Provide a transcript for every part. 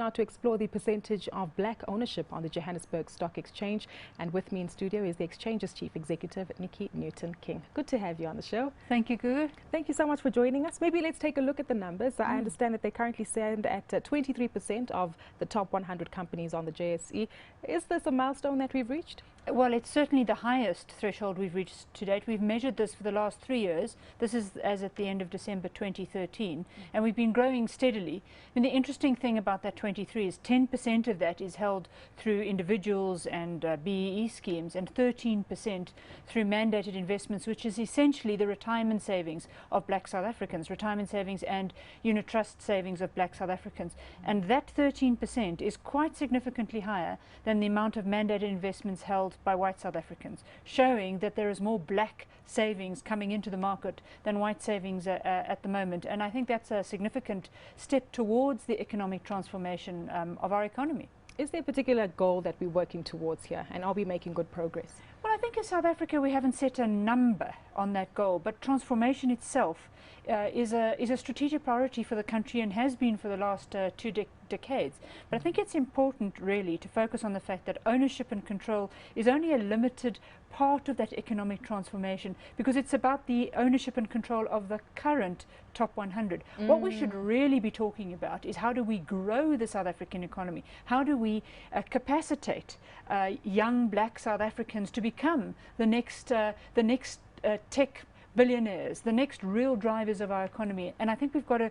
Now to explore the percentage of black ownership on the Johannesburg Stock Exchange, and with me in studio is the exchange's chief executive, Nicky Newton-King. Good to have you on the show. Thank you, Gugu. Thank you so much for joining us. Maybe let's take a look at the numbers. I understand that they currently stand at 23% of the top 100 companies on the JSE. Is this a milestone that we've reached? Well, it's certainly the highest threshold we've reached to date. We've measured this for the last 3 years. This is as at the end of December 2013, and we've been growing steadily. And the interesting thing about that 23 is 10% of that is held through individuals and BEE schemes, and 13% through mandated investments, which is essentially the retirement savings of black South Africans, retirement savings and unit trust savings of black South Africans. And that 13% is quite significantly higher than the amount of mandated investments held by white South Africans, showing that there is more black savings coming into the market than white savings at the moment. And I think that's a significant step towards the economic transformation of our economy. Is there a particular goal that we're working towards here, and are we making good progress? Well, I think in South Africa we haven't set a number on that goal, but transformation itself is a strategic priority for the country and has been for the last two decades. But I think it's important really to focus on the fact that ownership and control is only a limited part of that economic transformation, because it's about the ownership and control of the current top 100. What we should really be talking about is how do we grow the South African economy? How do we capacitate young black South Africans to become the next tech billionaires, the next real drivers of our economy? And I think we've got to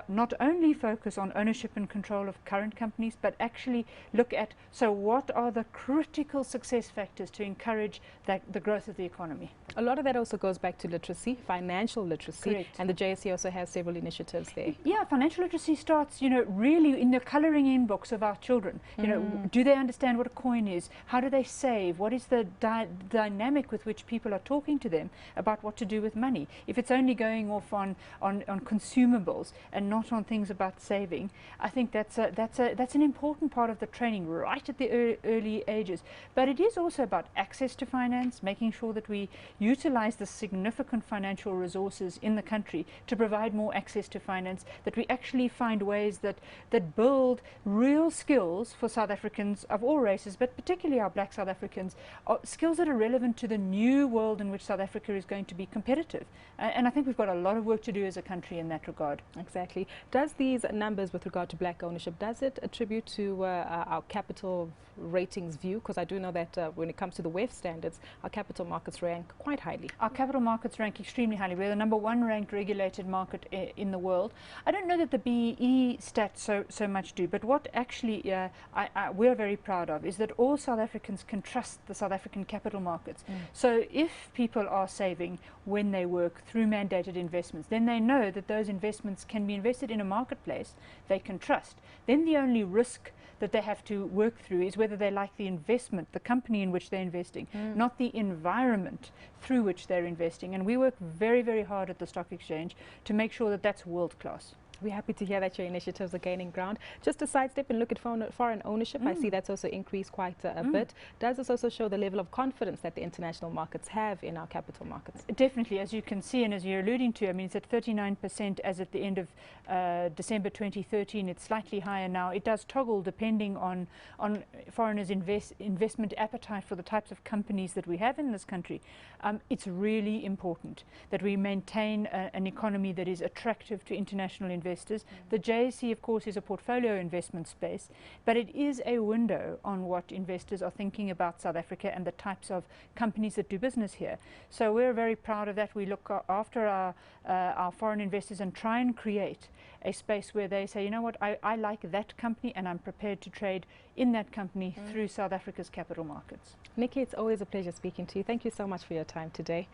not only focus on ownership and control of current companies, but actually look at, so what are the critical success factors to encourage the growth of the economy? A lot of that also goes back to literacy, financial literacy. Correct. And the JSE also has several initiatives there. Yeah, financial literacy starts, really in the colouring in books of our children. Do they understand what a coin is? How do they save? What is the dynamic with which people are talking to them about what to do with money? If it's only going off on consumables and not on things about saving, I think that's an important part of the training right at the early ages. But it is also about access to finance, making sure that we utilize the significant financial resources in the country to provide more access to finance, that we actually find ways that build real skills for South Africans of all races, but particularly our black South Africans, skills that are relevant to the new world in which South Africa is going to be competitive. And I think we've got a lot of work to do as a country in that regard. Exactly. Does these numbers with regard to black ownership, does it attribute to our capital ratings view? Because I do know that when it comes to the WEF standards, our capital markets rank quite highly. Our capital markets rank extremely highly. We're the #1 ranked regulated market in the world. I don't know that the BEE stats so much do, but what actually we're very proud of is that all South Africans can trust the South African capital markets. So if people are saving when they work through mandated investments, then they know that those investments can be invested in a marketplace they can trust. Then the only risk that they have to work through is whether they like the investment, the company in which they're investing, not the environment through which they're investing. And we work very, very hard at the stock exchange to make sure that that's world class. We're happy to hear that your initiatives are gaining ground. Just to sidestep and look at foreign ownership, I see that's also increased quite a bit. Does this also show the level of confidence that the international markets have in our capital markets? Definitely, as you can see and as you're alluding to, I mean, it's at 39% as at the end of December 2013. It's slightly higher now. It does toggle depending on foreigners' investment appetite for the types of companies that we have in this country. It's really important that we maintain an economy that is attractive to international investors. The JSE, of course, is a portfolio investment space, but it is a window on what investors are thinking about South Africa and the types of companies that do business here. So we're very proud of that. We look after our foreign investors and try and create a space where they say, you know what, I like that company and I'm prepared to trade in that company through South Africa's capital markets. Nicky, it's always a pleasure speaking to you. Thank you so much for your time today.